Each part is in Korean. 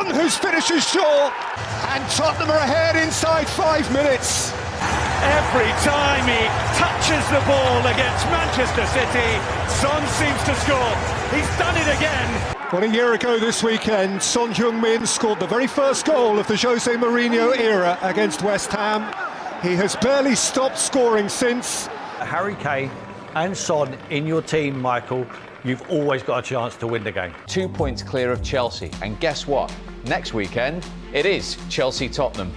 Son who's finishes short, and Tottenham are ahead inside 5 minutes. Every time he touches the ball against Manchester City, Son seems to score. He's done it again. Well, a year ago this weekend, Son Heung-min scored the very first goal of the Jose Mourinho era against West Ham. He has barely stopped scoring since. Harry Kane and Son in your team, Michael, you've always got a chance to win the game. 2 points clear of Chelsea. And guess what? Next weekend, it is Chelsea-Tottenham.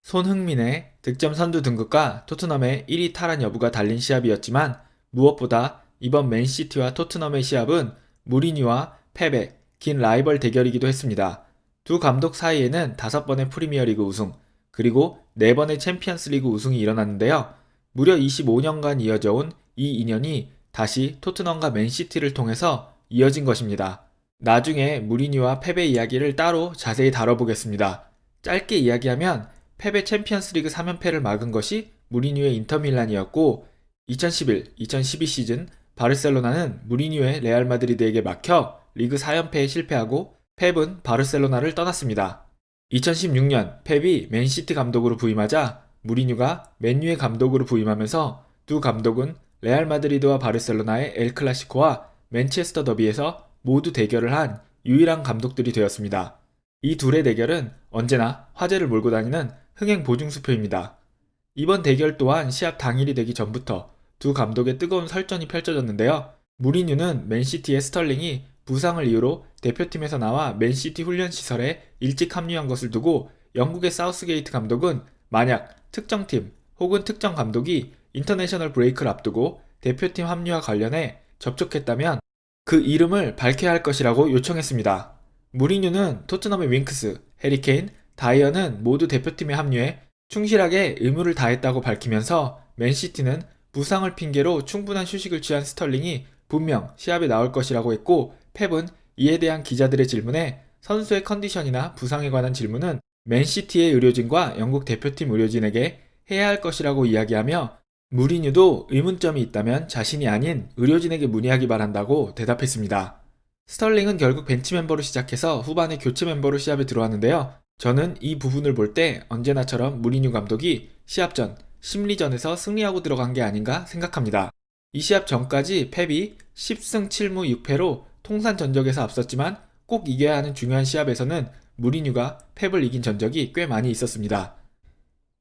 손흥민의 득점 선두 등극과 토트넘의 1위 탈환 여부가 달린 시합이었지만 무엇보다 이번 맨시티와 토트넘의 시합은 무리뉴와 펩의 긴 라이벌 대결이기도 했습니다. 두 감독 사이에는 5번의 프리미어리그 우승, 그리고 4번의 챔피언스리그 우승이 일어났는데요. 무려 25년간 이어져 온 이 인연이 다시 토트넘과 맨시티를 통해서 이어진 것입니다. 나중에 무리뉴와 펩의 이야기를 따로 자세히 다뤄보겠습니다. 짧게 이야기하면 펩의 챔피언스리그 3연패를 막은 것이 무리뉴의 인터밀란이었고 2011-2012 시즌 바르셀로나는 무리뉴의 레알 마드리드에게 막혀 리그 4연패에 실패하고 펩은 바르셀로나를 떠났습니다. 2016년 펩이 맨시티 감독으로 부임하자 무리뉴가 맨유의 감독으로 부임하면서 두 감독은 레알 마드리드와 바르셀로나의 엘 클라시코와 맨체스터 더비에서 모두 대결을 한 유일한 감독들이 되었습니다. 이 둘의 대결은 언제나 화제를 몰고 다니는 흥행 보증수표입니다. 이번 대결 또한 시합 당일이 되기 전부터 두 감독의 뜨거운 설전이 펼쳐졌는데요. 무리뉴는 맨시티의 스털링이 부상을 이유로 대표팀에서 나와 맨시티 훈련시설에 일찍 합류한 것을 두고 영국의 사우스게이트 감독은 만약 특정팀 혹은 특정 감독이 인터내셔널 브레이크를 앞두고 대표팀 합류와 관련해 접촉했다면 그 이름을 밝혀야 할 것이라고 요청했습니다. 무리뉴는 토트넘의 윙크스, 해리케인, 다이어는 모두 대표팀에 합류해 충실하게 의무를 다했다고 밝히면서 맨시티는 부상을 핑계로 충분한 휴식을 취한 스털링이 분명 시합에 나올 것이라고 했고 펩은 이에 대한 기자들의 질문에 선수의 컨디션이나 부상에 관한 질문은 맨시티의 의료진과 영국 대표팀 의료진에게 해야 할 것이라고 이야기하며 무리뉴도 의문점이 있다면 자신이 아닌 의료진에게 문의하기 바란다고 대답했습니다. 스털링은 결국 벤치 멤버로 시작해서 후반에 교체 멤버로 시합에 들어왔는데요. 저는 이 부분을 볼 때 언제나처럼 무리뉴 감독이 시합 전, 심리전에서 승리하고 들어간 게 아닌가 생각합니다. 이 시합 전까지 펩이 10승 7무 6패로 통산 전적에서 앞섰지만 꼭 이겨야 하는 중요한 시합에서는 무리뉴가 펩을 이긴 전적이 꽤 많이 있었습니다.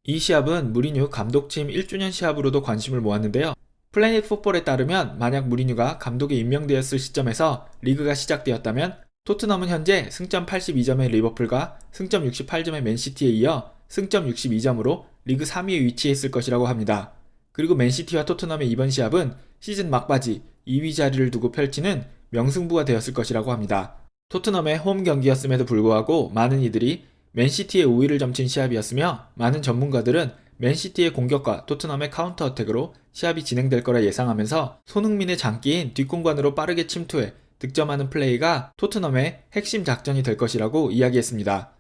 이 시합은 무리뉴 감독 취임 1주년 시합으로도 관심을 모았는데요. 플래닛 풋볼에 따르면 만약 무리뉴가 감독에 임명되었을 시점에서 리그가 시작되었다면 토트넘은 현재 승점 82점의 리버풀과 승점 68점의 맨시티에 이어 승점 62점으로 리그 3위에 위치했을 것이라고 합니다. 그리고 맨시티와 토트넘의 이번 시합은 시즌 막바지 2위 자리를 두고 펼치는 명승부가 되었을 것이라고 합니다. 토트넘의 홈 경기였음에도 불구하고 많은 이들이 맨시티의 우위를 점친 시합이었으며 많은 전문가들은 맨시티의 공격과 토트넘의 카운터 어택으로 시합이 진행될 거라 예상하면서 손흥민의 장기인 뒷공간으로 빠르게 침투해 득점하는 플레이가 토트넘의 핵심 작전이 될 것이라고 이야기했습니다.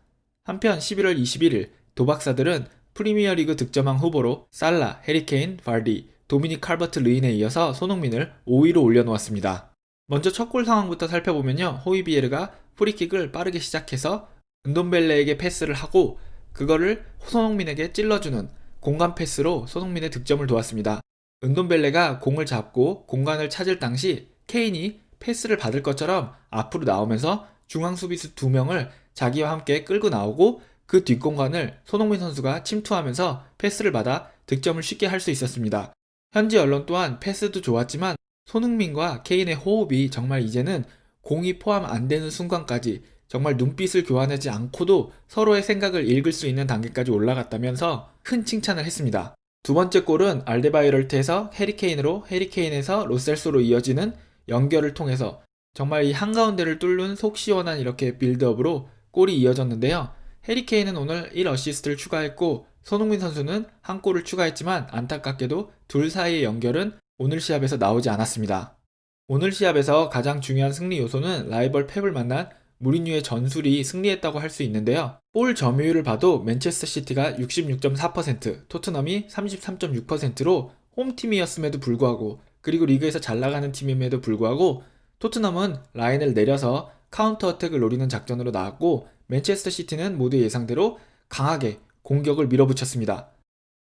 한편 11월 21일 도박사들은 프리미어리그 득점왕 후보로 살라, 해리케인, 발디, 도미닉 칼버트 르인에 이어서 손흥민을 5위로 올려놓았습니다. 먼저 첫 골 상황부터 살펴보면요. 호이비에르가 프리킥을 빠르게 시작해서 은돔벨레에게 패스를 하고 그거를 손흥민에게 찔러주는 공간 패스로 손흥민의 득점을 도왔습니다. 은돔벨레가 공을 잡고 공간을 찾을 당시 케인이 패스를 받을 것처럼 앞으로 나오면서 중앙 수비수 2명을 자기와 함께 끌고 나오고 그 뒷공간을 손흥민 선수가 침투하면서 패스를 받아 득점을 쉽게 할 수 있었습니다. 현지 언론 또한 패스도 좋았지만 손흥민과 케인의 호흡이 정말 이제는 공이 포함 안 되는 순간까지 정말 눈빛을 교환하지 않고도 서로의 생각을 읽을 수 있는 단계까지 올라갔다면서 큰 칭찬을 했습니다. 두 번째 골은 알데바이럴트에서 해리케인으로 해리케인에서 로셀소로 이어지는 연결을 통해서 정말 이 한가운데를 뚫는 속 시원한 이렇게 빌드업으로 골이 이어졌는데요. 해리케인은 오늘 1어시스트를 추가했고 손흥민 선수는 한 골을 추가했지만 안타깝게도 둘 사이의 연결은 오늘 시합에서 나오지 않았습니다. 오늘 시합에서 가장 중요한 승리 요소는 라이벌 펩을 만난 무리뉴의 전술이 승리했다고 할 수 있는데요. 볼 점유율을 봐도 맨체스터 시티가 66.4%, 토트넘이 33.6%로 홈팀이었음에도 불구하고 그리고 리그에서 잘 나가는 팀임에도 불구하고 토트넘은 라인을 내려서 카운터 어택을 노리는 작전으로 나왔고 맨체스터 시티는 모두 예상대로 강하게 공격을 밀어붙였습니다.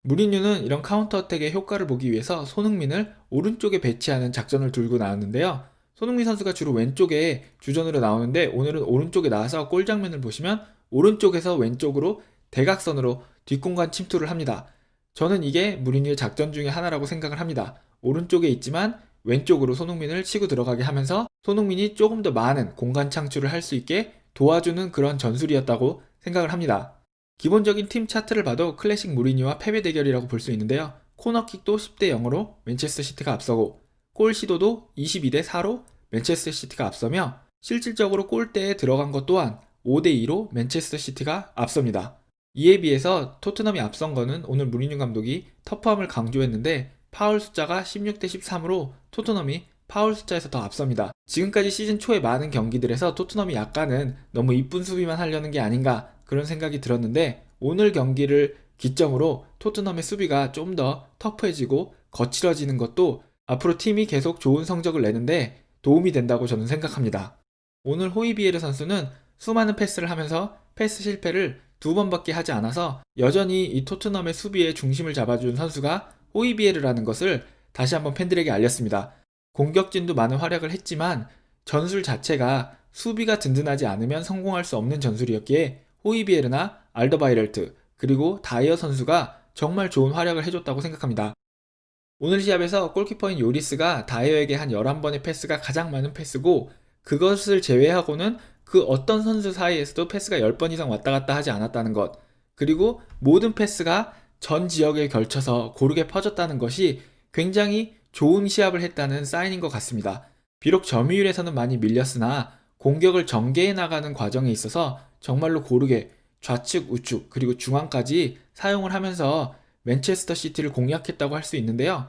무리뉴는 이런 카운터 어택의 효과를 보기 위해서 손흥민을 오른쪽에 배치하는 작전을 들고 나왔는데요. 손흥민 선수가 주로 왼쪽에 주전으로 나오는데 오늘은 오른쪽에 나와서 골 장면을 보시면 오른쪽에서 왼쪽으로 대각선으로 뒷공간 침투를 합니다. 저는 이게 무리뉴의 작전 중에 하나라고 생각을 합니다. 오른쪽에 있지만 왼쪽으로 손흥민을 치고 들어가게 하면서 손흥민이 조금 더 많은 공간 창출을 할 수 있게 도와주는 그런 전술이었다고 생각을 합니다. 기본적인 팀 차트를 봐도 클래식 무리뉴와 패배 대결이라고 볼 수 있는데요. 코너킥도 10대 0으로 맨체스터 시티가 앞서고 골 시도도 22대 4로 맨체스터 시티가 앞서며 실질적으로 골대에 들어간 것 또한 5대 2로 맨체스터 시티가 앞섭니다. 이에 비해서 토트넘이 앞선 거는 오늘 무리뉴 감독이 터프함을 강조했는데 파울 숫자가 16대 13으로 토트넘이 파울 숫자에서 더 앞섭니다. 지금까지 시즌 초의 많은 경기들에서 토트넘이 약간은 너무 이쁜 수비만 하려는 게 아닌가 그런 생각이 들었는데 오늘 경기를 기점으로 토트넘의 수비가 좀 더 터프해지고 거칠어지는 것도 앞으로 팀이 계속 좋은 성적을 내는데 도움이 된다고 저는 생각합니다. 오늘 호이비에르 선수는 수많은 패스를 하면서 패스 실패를 2번밖에 하지 않아서 여전히 이 토트넘의 수비의 중심을 잡아준 선수가 호이비에르라는 것을 다시 한번 팬들에게 알렸습니다. 공격진도 많은 활약을 했지만 전술 자체가 수비가 든든하지 않으면 성공할 수 없는 전술이었기에 호이비에르나 알더바이렐트 그리고 다이어 선수가 정말 좋은 활약을 해줬다고 생각합니다. 오늘 시합에서 골키퍼인 요리스가 다이어에게 한 11번의 패스가 가장 많은 패스고 그것을 제외하고는 그 어떤 선수 사이에서도 패스가 10번 이상 왔다 갔다 하지 않았다는 것 그리고 모든 패스가 전 지역에 걸쳐서 고르게 퍼졌다는 것이 굉장히 좋은 시합을 했다는 사인인 것 같습니다. 비록 점유율에서는 많이 밀렸으나 공격을 전개해 나가는 과정에 있어서 정말로 고르게 좌측, 우측, 그리고 중앙까지 사용을 하면서 맨체스터 시티를 공략했다고 할 수 있는데요.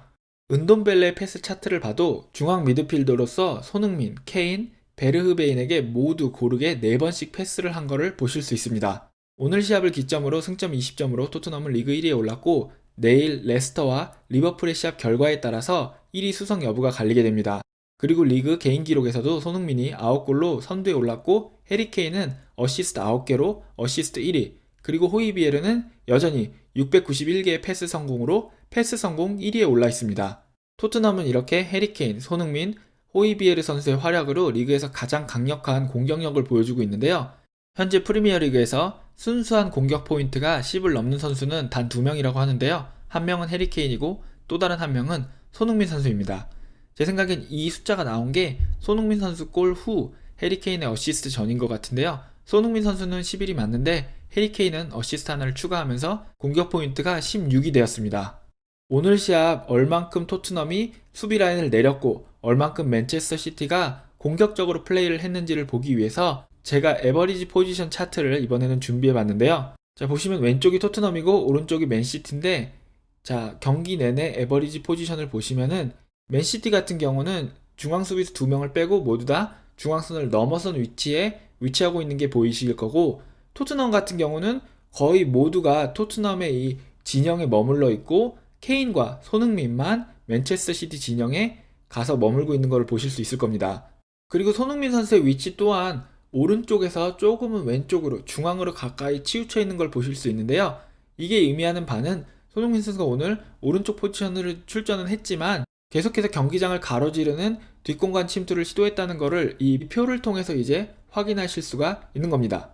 은돔벨레의 패스 차트를 봐도 중앙 미드필더로서 손흥민, 케인, 베르흐베인에게 모두 고르게 4번씩 패스를 한 거를 보실 수 있습니다. 오늘 시합을 기점으로 승점 20점으로 토트넘은 리그 1위에 올랐고 내일 레스터와 리버풀의 시합 결과에 따라서 1위 수성 여부가 갈리게 됩니다. 그리고 리그 개인 기록에서도 손흥민이 9골로 선두에 올랐고 해리케인은 어시스트 9개로 어시스트 1위 그리고 호이비에르는 여전히 691개의 패스 성공으로 패스 성공 1위에 올라 있습니다. 토트넘은 이렇게 해리케인, 손흥민, 호이비에르 선수의 활약으로 리그에서 가장 강력한 공격력을 보여주고 있는데요. 현재 프리미어리그에서 순수한 공격 포인트가 10을 넘는 선수는 단 2명이라고 하는데요. 한 명은 해리케인이고 또 다른 한 명은 손흥민 선수입니다. 제 생각엔 이 숫자가 나온 게 손흥민 선수 골 후 해리케인의 어시스트 전인 것 같은데요. 손흥민 선수는 11이 맞는데 해리케인은 어시스트 하나를 추가하면서 공격 포인트가 16이 되었습니다. 오늘 시합 얼만큼 토트넘이 수비 라인을 내렸고 얼만큼 맨체스터 시티가 공격적으로 플레이를 했는지를 보기 위해서 제가 에버리지 포지션 차트를 이번에는 준비해 봤는데요. 자, 보시면 왼쪽이 토트넘이고 오른쪽이 맨시티인데 자, 경기 내내 에버리지 포지션을 보시면은 맨시티 같은 경우는 중앙 수비수 2명을 빼고 모두 다 중앙선을 넘어선 위치에 위치하고 있는 게 보이실 거고 토트넘 같은 경우는 거의 모두가 토트넘의 이 진영에 머물러 있고 케인과 손흥민만 맨체스터 시티 진영에 가서 머물고 있는 걸 보실 수 있을 겁니다. 그리고 손흥민 선수의 위치 또한 오른쪽에서 조금은 왼쪽으로 중앙으로 가까이 치우쳐 있는 걸 보실 수 있는데요. 이게 의미하는 바는 손흥민 선수가 오늘 오른쪽 포지션으로 출전은 했지만 계속해서 경기장을 가로지르는 뒷공간 침투를 시도했다는 것을 이 표를 통해서 이제 확인하실 수가 있는 겁니다.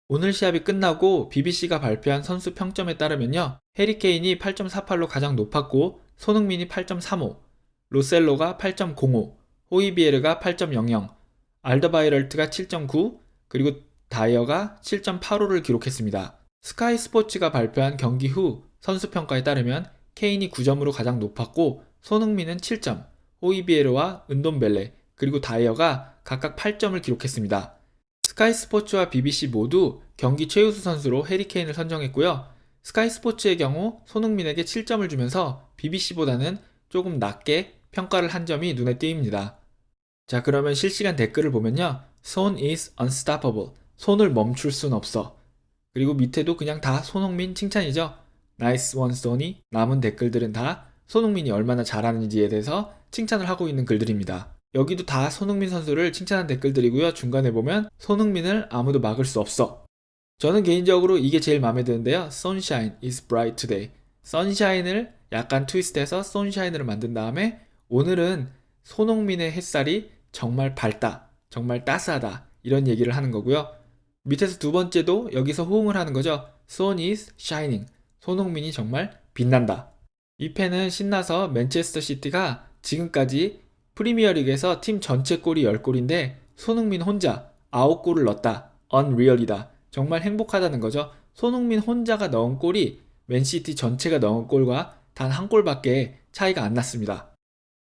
오늘 시합이 끝나고 BBC가 발표한 선수 평점에 따르면요. 해리케인이 8.48로 가장 높았고 손흥민이 8.35, 로셀로가 8.05, 호이비에르가 8.00, 알더바이럴트가 7.9, 그리고 다이어가 7.85를 기록했습니다. 스카이 스포츠가 발표한 경기 후 선수 평가에 따르면 케인이 9점으로 가장 높았고 손흥민은 7점, 호이비에르와 은돔벨레, 그리고 다이어가 각각 8점을 기록했습니다. 스카이 스포츠와 BBC 모두 경기 최우수 선수로 해리케인을 선정했고요. 스카이 스포츠의 경우 손흥민에게 7점을 주면서 BBC보다는 조금 낮게 평가를 한 점이 눈에 띄입니다. 자, 그러면 실시간 댓글을 보면요. 손 is unstoppable. 손을 멈출 순 없어. 그리고 밑에도 그냥 다 손흥민 칭찬이죠. 나이스 원 소니. 남은 댓글들은 다 손흥민이 얼마나 잘하는지에 대해서 칭찬을 하고 있는 글들입니다. 여기도 다 손흥민 선수를 칭찬한 댓글들이고요. 중간에 보면 손흥민을 아무도 막을 수 없어. 저는 개인적으로 이게 제일 마음에 드는데요. Sunshine is bright today. Sunshine을 약간 트위스트해서 Sunshine으로 만든 다음에 오늘은 손흥민의 햇살이 정말 밝다, 정말 따스하다 이런 얘기를 하는 거고요. 밑에서 두 번째도 여기서 호응을 하는 거죠. Sun is shining. 손흥민이 정말 빛난다. 이 팬은 신나서 맨체스터 시티가 지금까지 프리미어리그에서 팀 전체 골이 10골인데 손흥민 혼자 9골을 넣었다. Unreal이다. 정말 행복하다는 거죠. 손흥민 혼자가 넣은 골이 맨시티 전체가 넣은 골과 단 한 골밖에 차이가 안 났습니다.